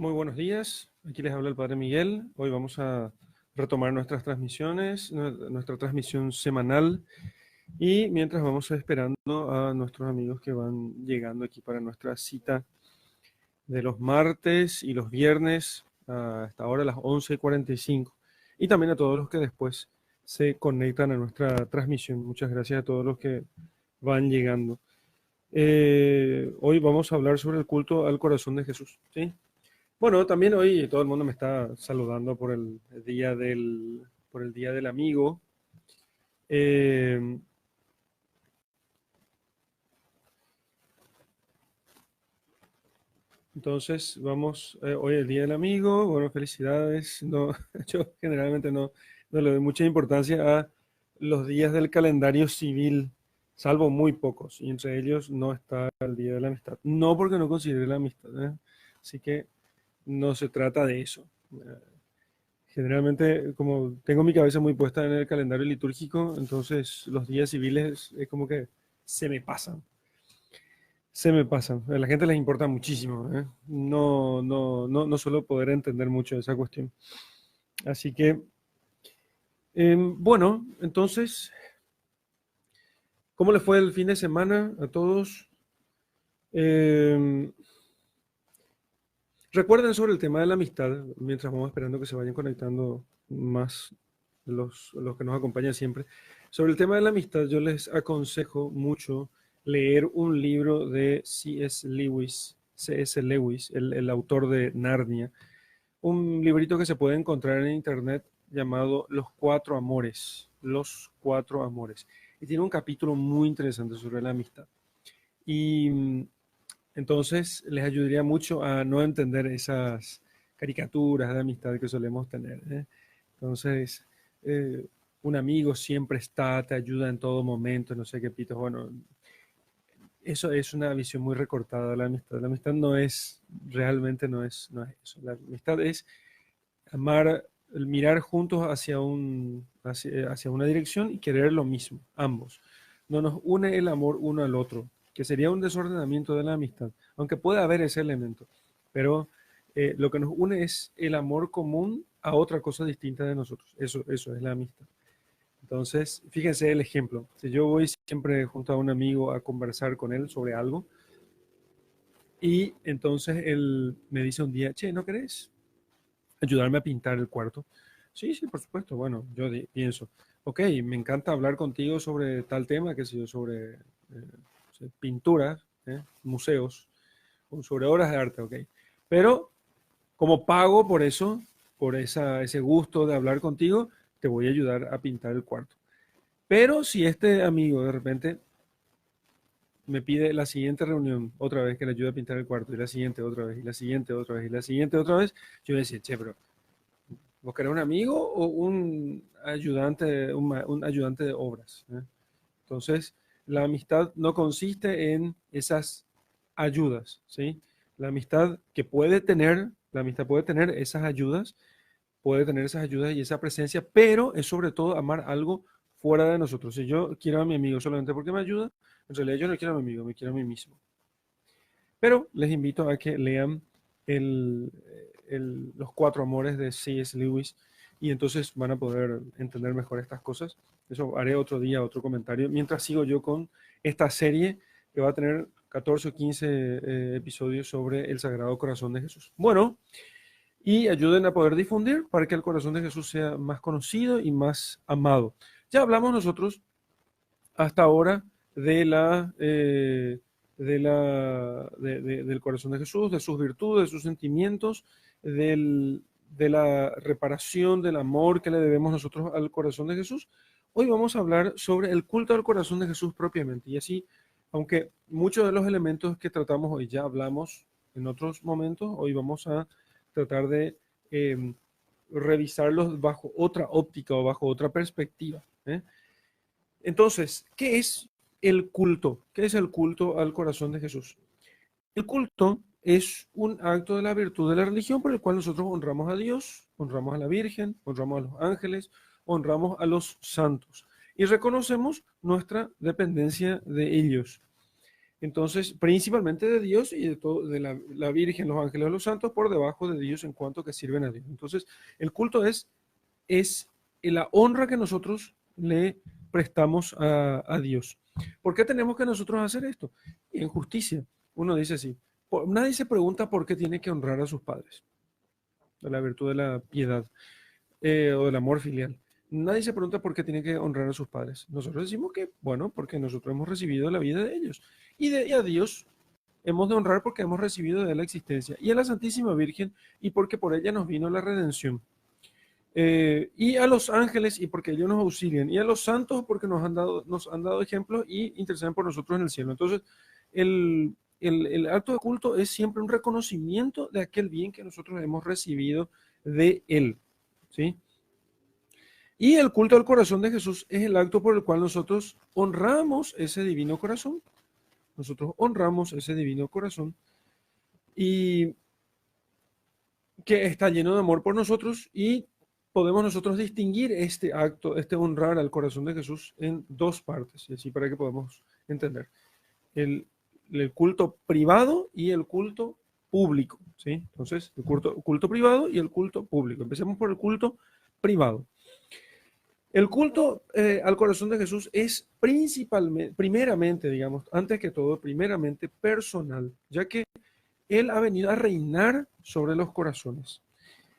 Muy buenos días, aquí les habla el Padre Miguel. Hoy vamos a retomar nuestras transmisiones, nuestra transmisión semanal y mientras vamos esperando a nuestros amigos que van llegando aquí para nuestra cita de los martes y los viernes hasta ahora a las 11:45 y también a todos los que después se conectan a nuestra transmisión. Muchas gracias a todos los que van llegando. Hoy vamos a hablar sobre el culto al corazón de Jesús, ¿sí? Bueno, también hoy todo el mundo me está saludando por el día del amigo. Eh, entonces, vamos, hoy es el día del amigo. Bueno, felicidades. No, yo generalmente no le doy mucha importancia a los días del calendario civil, salvo muy pocos, y entre ellos no está el día de la amistad. No porque no considere la amistad, ¿eh? Así que no se trata de eso. Generalmente, como tengo mi cabeza muy puesta en el calendario litúrgico, entonces los días civiles es como que se me pasan. Se me pasan. A la gente les importa muchísimo, ¿eh? No suelo poder entender mucho esa cuestión. Así que, bueno, entonces, ¿cómo les fue el fin de semana a todos? Eh, Recuerden sobre el tema de la amistad, mientras vamos esperando que se vayan conectando más los que nos acompañan siempre. Sobre el tema de la amistad, yo les aconsejo mucho leer un libro de C.S. Lewis, el autor de Narnia, un librito que se puede encontrar en internet llamado Los Cuatro Amores, Los Cuatro Amores. Y tiene un capítulo muy interesante sobre la amistad. Y entonces les ayudaría mucho a no entender esas caricaturas de amistad que solemos tener, ¿eh? Entonces, eh, un amigo siempre está, te ayuda en todo momento, no sé qué pitos. Bueno, eso es una visión muy recortada de la amistad. La amistad no es, realmente no es eso. La amistad es amar, mirar juntos hacia una dirección y querer lo mismo, ambos. No nos une el amor uno al otro, que sería un desordenamiento de la amistad, aunque pueda haber ese elemento, pero lo que nos une es el amor común a otra cosa distinta de nosotros. Eso es la amistad. Entonces, fíjense el ejemplo. Si yo voy siempre junto a un amigo a conversar con él sobre algo, y entonces él me dice un día, che, ¿no querés ayudarme a pintar el cuarto? Sí, sí, por supuesto. Bueno, yo pienso, ok, me encanta hablar contigo sobre tal tema, qué sé yo, sobre pinturas, museos, o sobre obras de arte, ok. Pero como pago por eso, por ese gusto de hablar contigo, te voy a ayudar a pintar el cuarto. Pero si este amigo de repente me pide la siguiente reunión, otra vez que le ayude a pintar el cuarto, y la siguiente otra vez, y la siguiente otra vez, y la siguiente otra vez, yo decía, che, pero ¿vos querés un amigo o un ayudante de obras? Entonces, la amistad no consiste en esas ayudas, ¿sí? La amistad puede tener esas ayudas, puede tener esas ayudas y esa presencia, pero es sobre todo amar algo fuera de nosotros. Si yo quiero a mi amigo solamente porque me ayuda, en realidad yo no quiero a mi amigo, me quiero a mí mismo. Pero les invito a que lean el, Los Cuatro Amores de C.S. Lewis y entonces van a poder entender mejor estas cosas. Eso haré otro día, otro comentario, mientras sigo yo con esta serie que va a tener 14 o 15 episodios sobre el Sagrado Corazón de Jesús. Bueno, y ayuden a poder difundir para que el corazón de Jesús sea más conocido y más amado. Ya hablamos nosotros hasta ahora de del corazón de Jesús, de sus virtudes, de sus sentimientos, de la reparación, del amor que le debemos nosotros al corazón de Jesús. Hoy vamos a hablar sobre el culto al corazón de Jesús propiamente. Y así, aunque muchos de los elementos que tratamos hoy ya hablamos en otros momentos, hoy vamos a tratar de eh, revisarlos bajo otra óptica o bajo otra perspectiva, ¿eh? Entonces, ¿qué es el culto? ¿Qué es el culto al corazón de Jesús? El culto es un acto de la virtud de la religión por el cual nosotros honramos a Dios, honramos a la Virgen, honramos a los ángeles, honramos a los santos y reconocemos nuestra dependencia de ellos. Entonces, principalmente de Dios y de todo, de la Virgen, los ángeles, los santos, por debajo de Dios en cuanto que sirven a Dios. Entonces, el culto es la honra que nosotros le prestamos a Dios. ¿Por qué tenemos que nosotros hacer esto? En justicia. Uno dice así, nadie se pregunta por qué tiene que honrar a sus padres, de la virtud de la piedad o del amor filial. Nadie se pregunta por qué tiene que honrar a sus padres. Nosotros decimos que, bueno, porque nosotros hemos recibido la vida de ellos. Y a Dios hemos de honrar porque hemos recibido de la existencia. Y a la Santísima Virgen y porque por ella nos vino la redención. Y a los ángeles y porque ellos nos auxilian. Y a los santos porque nos han dado ejemplos y interceden por nosotros en el cielo. Entonces, el acto de culto es siempre un reconocimiento de aquel bien que nosotros hemos recibido de Él. ¿Sí? Y el culto al corazón de Jesús es el acto por el cual nosotros honramos ese divino corazón. Nosotros honramos ese divino corazón y que está lleno de amor por nosotros, y podemos nosotros distinguir este acto, este honrar al corazón de Jesús en dos partes, y así para que podamos entender. El culto privado y el culto público, ¿sí? Entonces, el culto privado y el culto público. Empecemos por el culto privado. El culto al corazón de Jesús es primeramente, digamos, antes que todo, primeramente personal, ya que Él ha venido a reinar sobre los corazones.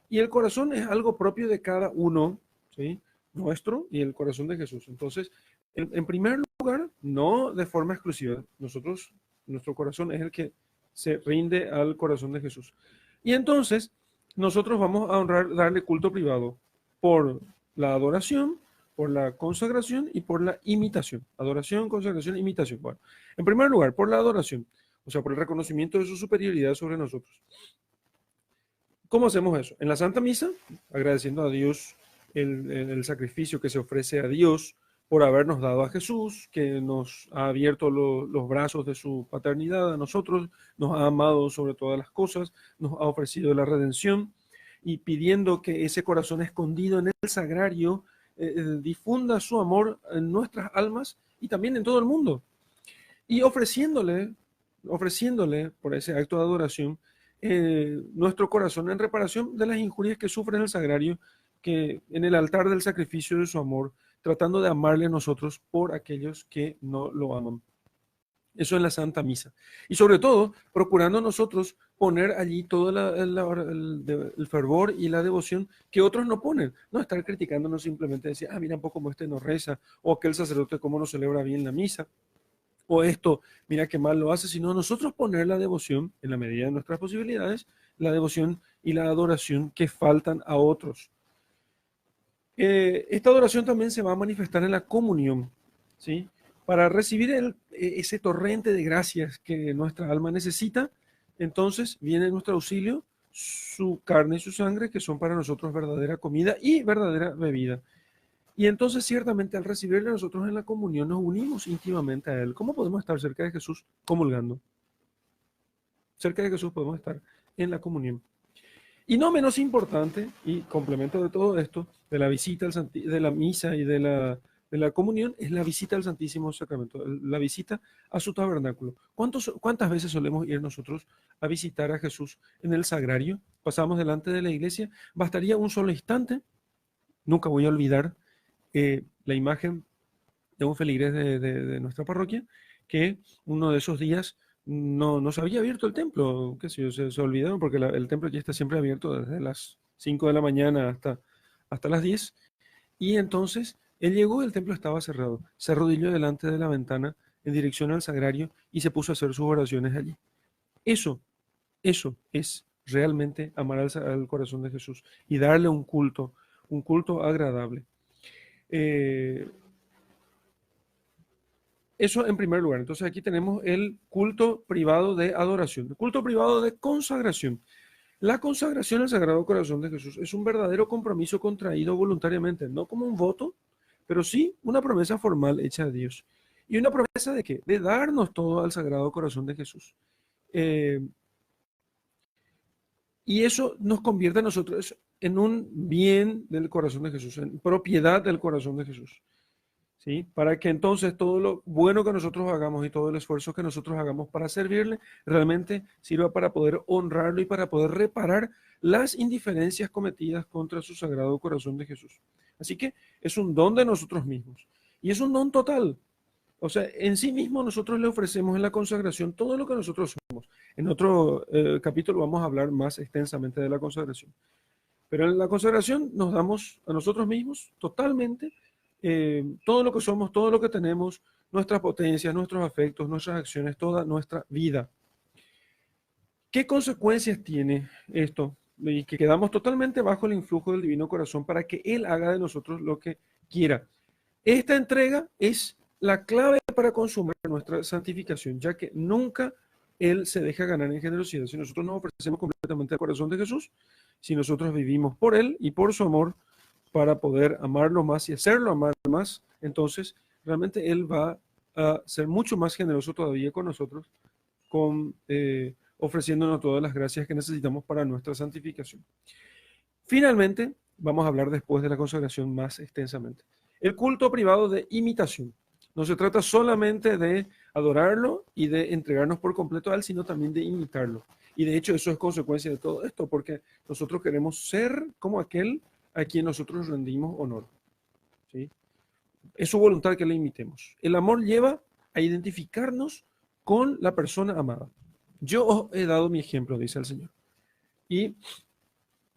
Y el corazón es algo propio de cada uno, ¿sí? Nuestro y el corazón de Jesús. Entonces, en primer lugar, no de forma exclusiva. Nuestro corazón es el que se rinde al corazón de Jesús. Y entonces, nosotros vamos a darle culto privado por la adoración, por la consagración y por la imitación. Adoración, consagración, imitación. Bueno, en primer lugar, por la adoración, o sea, por el reconocimiento de su superioridad sobre nosotros. ¿Cómo hacemos eso? En la Santa Misa, agradeciendo a Dios el sacrificio que se ofrece a Dios por habernos dado a Jesús, que nos ha abierto los brazos de su paternidad a nosotros, nos ha amado sobre todas las cosas, nos ha ofrecido la redención, y pidiendo que ese corazón escondido en el sagrario difunda su amor en nuestras almas y también en todo el mundo. Y ofreciéndole por ese acto de adoración nuestro corazón en reparación de las injurias que sufre en el sagrario, que en el altar del sacrificio de su amor, tratando de amarle a nosotros por aquellos que no lo aman. Eso en la Santa Misa. Y sobre todo, procurando nosotros poner allí todo el fervor y la devoción que otros no ponen. No estar criticándonos simplemente, decir, mira un poco cómo este no reza, o aquel sacerdote cómo no celebra bien la misa, o esto, mira qué mal lo hace, sino nosotros poner la devoción, en la medida de nuestras posibilidades, la devoción y la adoración que faltan a otros. Esta adoración también se va a manifestar en la comunión, ¿sí? Para recibir ese torrente de gracias que nuestra alma necesita, entonces viene en nuestro auxilio su carne y su sangre, que son para nosotros verdadera comida y verdadera bebida. Y entonces ciertamente al recibirle nosotros en la comunión nos unimos íntimamente a Él. ¿Cómo podemos estar cerca de Jesús? Comulgando. Cerca de Jesús podemos estar en la comunión. Y no menos importante, y complemento de todo esto, de la visita de la misa y de la comunión, es la visita al Santísimo Sacramento, la visita a su tabernáculo. ¿Cuántas veces solemos ir nosotros a visitar a Jesús en el sagrario? Pasamos delante de la iglesia, bastaría un solo instante, nunca voy a olvidar la imagen de un feligrés de nuestra parroquia, que uno de esos días no se había abierto el templo, qué sé yo, se olvidaron, porque el templo ya está siempre abierto desde las 5 de la mañana hasta las 10, y entonces él llegó y el templo estaba cerrado, se arrodilló delante de la ventana en dirección al sagrario y se puso a hacer sus oraciones allí. Eso es realmente amar al corazón de Jesús y darle un culto agradable. Eso en primer lugar. Entonces aquí tenemos el culto privado de adoración, el culto privado de consagración. La consagración al Sagrado Corazón de Jesús es un verdadero compromiso contraído voluntariamente, no como un voto, pero sí una promesa formal hecha a Dios. ¿Y una promesa de qué? De darnos todo al Sagrado Corazón de Jesús. Y eso nos convierte a nosotros en un bien del corazón de Jesús, en propiedad del corazón de Jesús. ¿sí? Para que entonces todo lo bueno que nosotros hagamos y todo el esfuerzo que nosotros hagamos para servirle realmente sirva para poder honrarlo y para poder reparar las indiferencias cometidas contra su sagrado corazón de Jesús. Así que es un don de nosotros mismos y es un don total. O sea, en sí mismo nosotros le ofrecemos en la consagración todo lo que nosotros somos. En otro capítulo vamos a hablar más extensamente de la consagración. Pero en la consagración nos damos a nosotros mismos totalmente todo lo que somos, todo lo que tenemos, nuestras potencias, nuestros afectos, nuestras acciones, toda nuestra vida. ¿Qué consecuencias tiene esto? Y que quedamos totalmente bajo el influjo del Divino Corazón para que Él haga de nosotros lo que quiera. Esta entrega es la clave para consumar nuestra santificación, ya que nunca Él se deja ganar en generosidad. Si nosotros nos ofrecemos completamente al corazón de Jesús, si nosotros vivimos por Él y por su amor para poder amarlo más y hacerlo amar más, entonces realmente Él va a ser mucho más generoso todavía con nosotros, con, ofreciéndonos todas las gracias que necesitamos para nuestra santificación. Finalmente, vamos a hablar después de la consagración más extensamente. El culto privado de imitación. No se trata solamente de adorarlo y de entregarnos por completo a él, sino también de imitarlo. Y de hecho eso es consecuencia de todo esto, porque nosotros queremos ser como aquel a quien nosotros rendimos honor. ¿Sí? Es su voluntad que le imitemos. El amor lleva a identificarnos con la persona amada. Yo os he dado mi ejemplo, dice el Señor. Y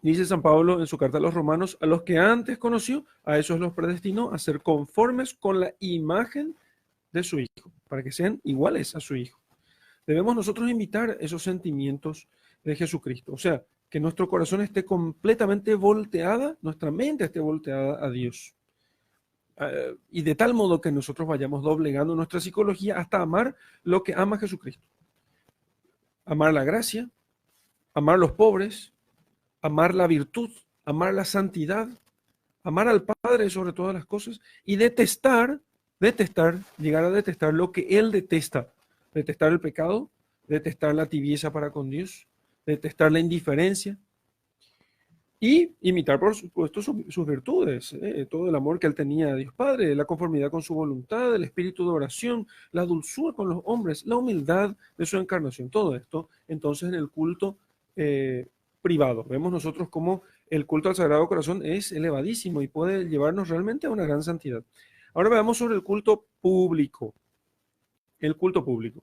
dice San Pablo en su carta a los romanos, a los que antes conoció, a esos los predestinó a ser conformes con la imagen de su Hijo, para que sean iguales a su Hijo. Debemos nosotros imitar esos sentimientos de Jesucristo, o sea, que nuestro corazón esté completamente volteada, nuestra mente esté volteada a Dios. Y de tal modo que nosotros vayamos doblegando nuestra psicología hasta amar lo que ama Jesucristo. Amar la gracia, amar los pobres, amar la virtud, amar la santidad, amar al Padre sobre todas las cosas y detestar, llegar a detestar lo que Él detesta. Detestar el pecado, detestar la tibieza para con Dios, detestar la indiferencia y imitar, por supuesto, sus virtudes, todo el amor que Él tenía a Dios Padre, la conformidad con su voluntad, el espíritu de oración, la dulzura con los hombres, la humildad de su encarnación, todo esto, entonces en el culto privado. Vemos nosotros cómo el culto al Sagrado Corazón es elevadísimo y puede llevarnos realmente a una gran santidad. Ahora veamos sobre el culto público. El culto público.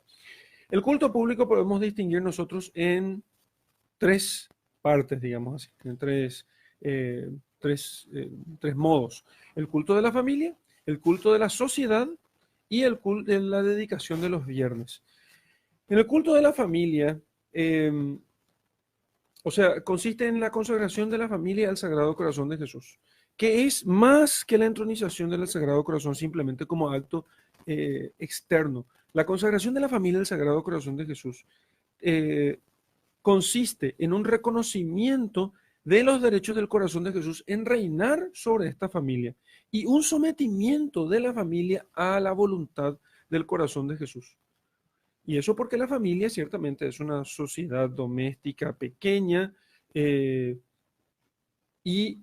El culto público podemos distinguir nosotros en tres partes, digamos así, en tres modos. El culto de la familia, el culto de la sociedad y el culto de la dedicación de los viernes. En el culto de la familia, o sea, consiste en la consagración de la familia al Sagrado Corazón de Jesús, que es más que la entronización del Sagrado Corazón simplemente como acto externo. La consagración de la familia al Sagrado Corazón de Jesús consiste en un reconocimiento de los derechos del corazón de Jesús en reinar sobre esta familia y un sometimiento de la familia a la voluntad del corazón de Jesús. Y eso porque la familia ciertamente es una sociedad doméstica pequeña y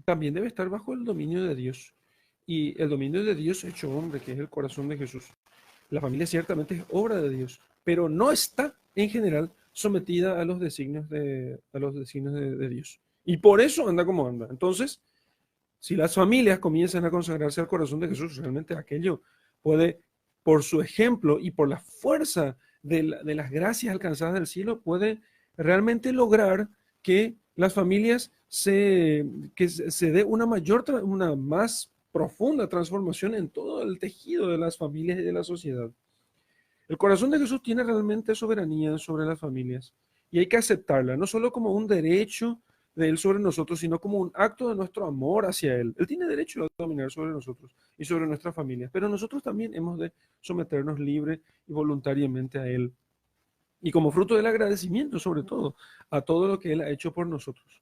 también debe estar bajo el dominio de Dios. Y el dominio de Dios hecho hombre, que es el corazón de Jesús. La familia ciertamente es obra de Dios, pero no está en general sometida a los designios de Dios. Y por eso anda como anda. Entonces, si las familias comienzan a consagrarse al corazón de Jesús, realmente aquello puede, por su ejemplo y por la fuerza de las gracias alcanzadas del cielo, puede realmente lograr que las familias que se dé una una más profunda transformación en todo el tejido de las familias y de la sociedad. El corazón de Jesús tiene realmente soberanía sobre las familias y hay que aceptarla, no solo como un derecho de Él sobre nosotros, sino como un acto de nuestro amor hacia Él. Él tiene derecho a dominar sobre nosotros y sobre nuestras familias, pero nosotros también hemos de someternos libre y voluntariamente a Él. Y como fruto del agradecimiento, sobre todo, a todo lo que Él ha hecho por nosotros.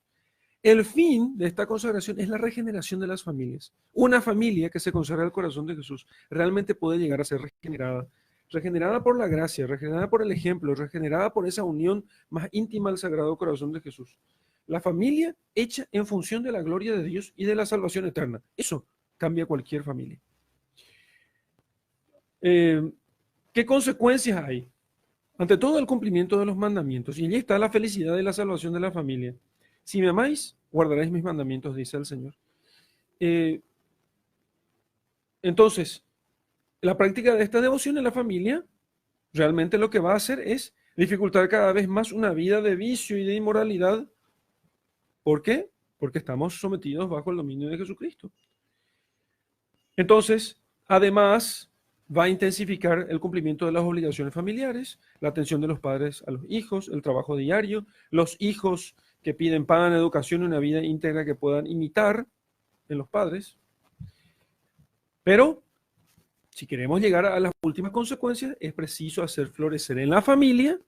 El fin de esta consagración es la regeneración de las familias. Una familia que se consagra al corazón de Jesús realmente puede llegar a ser regenerada. Regenerada por la gracia, regenerada por el ejemplo, regenerada por esa unión más íntima al Sagrado Corazón de Jesús. La familia hecha en función de la gloria de Dios y de la salvación eterna. Eso cambia cualquier familia. Eh, ¿Qué consecuencias hay? Ante todo el cumplimiento de los mandamientos. Y allí está la felicidad y la salvación de la familia. Si me amáis, guardaréis mis mandamientos, dice el Señor. Eh, entonces, la práctica de esta devoción en la familia realmente lo que va a hacer es dificultar cada vez más una vida de vicio y de inmoralidad. ¿Por qué? Porque estamos sometidos bajo el dominio de Jesucristo. Entonces, además, va a intensificar el cumplimiento de las obligaciones familiares, la atención de los padres a los hijos, el trabajo diario, los hijos que piden pan, educación y una vida íntegra que puedan imitar en los padres. Pero, si queremos llegar a las últimas consecuencias, es preciso hacer florecer en la familia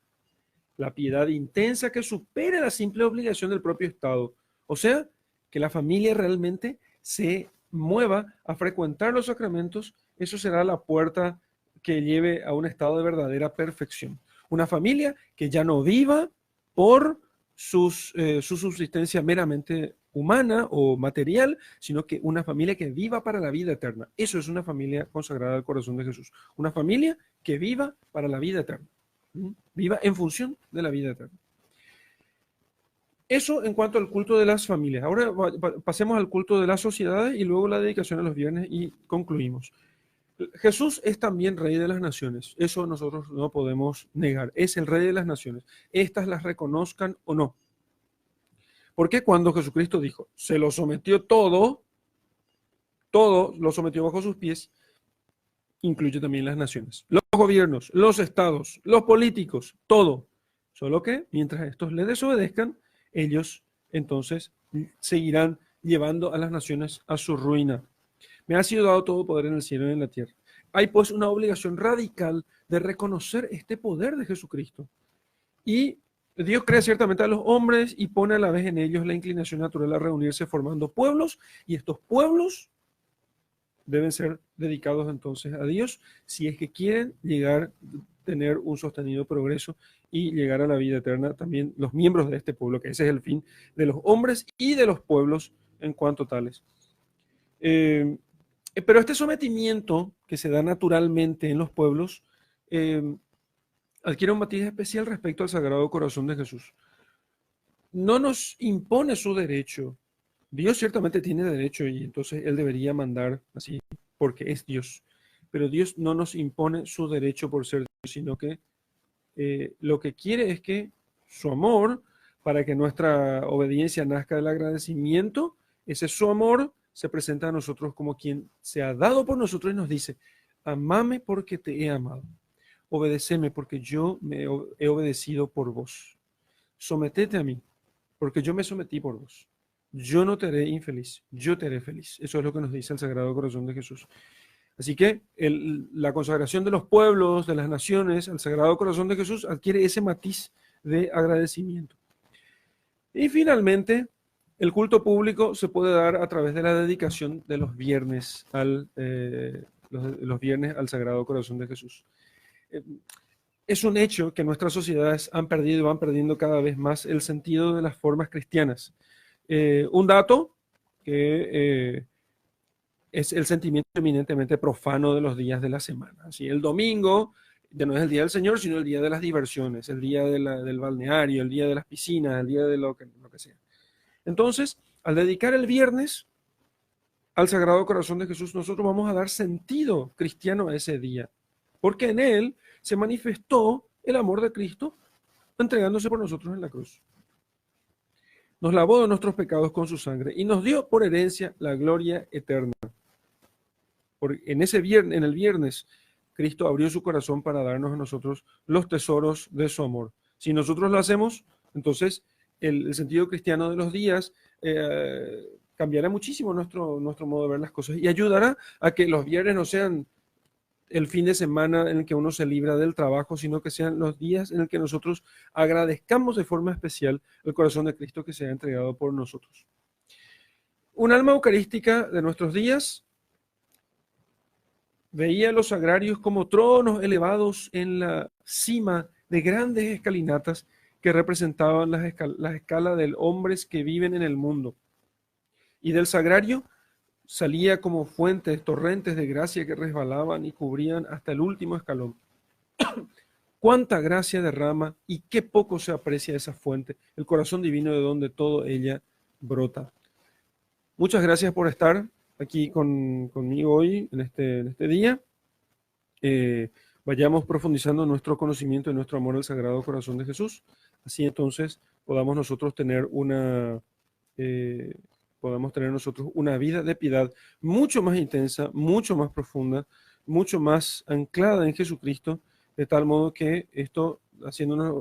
la piedad intensa que supere la simple obligación del propio Estado. O sea, que la familia realmente se mueva a frecuentar los sacramentos. Eso será la puerta que lleve a un estado de verdadera perfección. Una familia que ya no viva por su subsistencia meramente humana o material, sino que una familia que viva para la vida eterna. Eso es una familia consagrada al corazón de Jesús. Una familia que viva para la vida eterna. Viva en función de la vida eterna. Eso en cuanto al culto de las familias. Ahora pasemos al culto de las sociedades y luego la dedicación a los viernes y concluimos. Jesús es también rey de las naciones. Eso nosotros no podemos negar. Es el rey de las naciones. Estas las reconozcan o no. Porque cuando Jesucristo dijo, se lo sometió todo lo sometió bajo sus pies, incluye también las naciones, los gobiernos, los estados, los políticos, todo. Solo que mientras estos le desobedezcan, ellos entonces seguirán llevando a las naciones a su ruina. Me ha sido dado todo poder en el cielo y en la tierra. Hay pues una obligación radical de reconocer este poder de Jesucristo. Y Dios crea ciertamente a los hombres y pone a la vez en ellos la inclinación natural a reunirse formando pueblos, y estos pueblos deben ser dedicados entonces a Dios si es que quieren llegar a tener un sostenido progreso y llegar a la vida eterna también los miembros de este pueblo, que ese es el fin de los hombres y de los pueblos en cuanto tales. Pero este sometimiento que se da naturalmente en los pueblos adquiere un matiz especial respecto al Sagrado Corazón de Jesús. No nos impone su derecho. Dios ciertamente tiene derecho y entonces Él debería mandar así porque es Dios. Pero Dios no nos impone su derecho por ser Dios, sino que lo que quiere es que su amor, para que nuestra obediencia nazca del agradecimiento, ese su amor se presenta a nosotros como quien se ha dado por nosotros y nos dice, amame porque te he amado, obedéceme porque yo me he obedecido por vos, sometete a mí porque yo me sometí por vos. Yo no te haré infeliz, yo te haré feliz. Eso es lo que nos dice el Sagrado Corazón de Jesús. Así que la consagración de los pueblos, de las naciones, al Sagrado Corazón de Jesús adquiere ese matiz de agradecimiento. Y finalmente, el culto público se puede dar a través de la dedicación de los viernes los viernes al Sagrado Corazón de Jesús. Es un hecho que nuestras sociedades han perdido y van perdiendo cada vez más el sentido de las formas cristianas. Un dato que es el sentimiento eminentemente profano de los días de la semana. Así, el domingo ya no es el día del Señor, sino el día de las diversiones, el día del balneario, el día de las piscinas, el día de lo que sea. Entonces, al dedicar el viernes al Sagrado Corazón de Jesús, nosotros vamos a dar sentido cristiano a ese día, porque en él se manifestó el amor de Cristo entregándose por nosotros en la cruz. Nos lavó de nuestros pecados con su sangre y nos dio por herencia la gloria eterna. En el viernes, Cristo abrió su corazón para darnos a nosotros los tesoros de su amor. Si nosotros lo hacemos, entonces el sentido cristiano de los días cambiará muchísimo nuestro modo de ver las cosas y ayudará a que los viernes no sean el fin de semana en el que uno se libra del trabajo, sino que sean los días en el que nosotros agradezcamos de forma especial el corazón de Cristo que se ha entregado por nosotros. Un alma eucarística de nuestros días veía los sagrarios como tronos elevados en la cima de grandes escalinatas que representaban la escala de hombres que viven en el mundo. Y del sagrario salía como fuentes, torrentes de gracia que resbalaban y cubrían hasta el último escalón. Cuánta gracia derrama y qué poco se aprecia esa fuente, el corazón divino de donde todo ella brota. Muchas gracias por estar aquí conmigo hoy, en este día. Vayamos profundizando en nuestro conocimiento y nuestro amor al Sagrado Corazón de Jesús. Así entonces podamos nosotros tener eh, podamos tener nosotros una vida de piedad mucho más intensa, mucho más profunda, mucho más anclada en Jesucristo, de tal modo que esto haciendo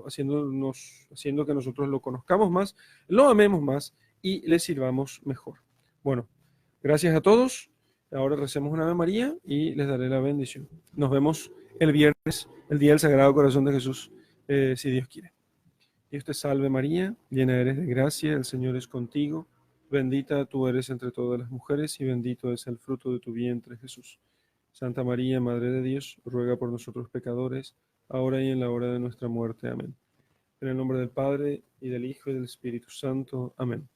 que nosotros lo conozcamos más, lo amemos más y le sirvamos mejor. Bueno, gracias a todos. Ahora recemos una Ave María y les daré la bendición. Nos vemos el viernes, el día del Sagrado Corazón de Jesús, si Dios quiere. Dios te salve María, llena eres de gracia, el Señor es contigo. Bendita tú eres entre todas las mujeres y bendito es el fruto de tu vientre, Jesús. Santa María, Madre de Dios, ruega por nosotros pecadores, ahora y en la hora de nuestra muerte. Amén. En el nombre del Padre, y del Hijo, y del Espíritu Santo. Amén.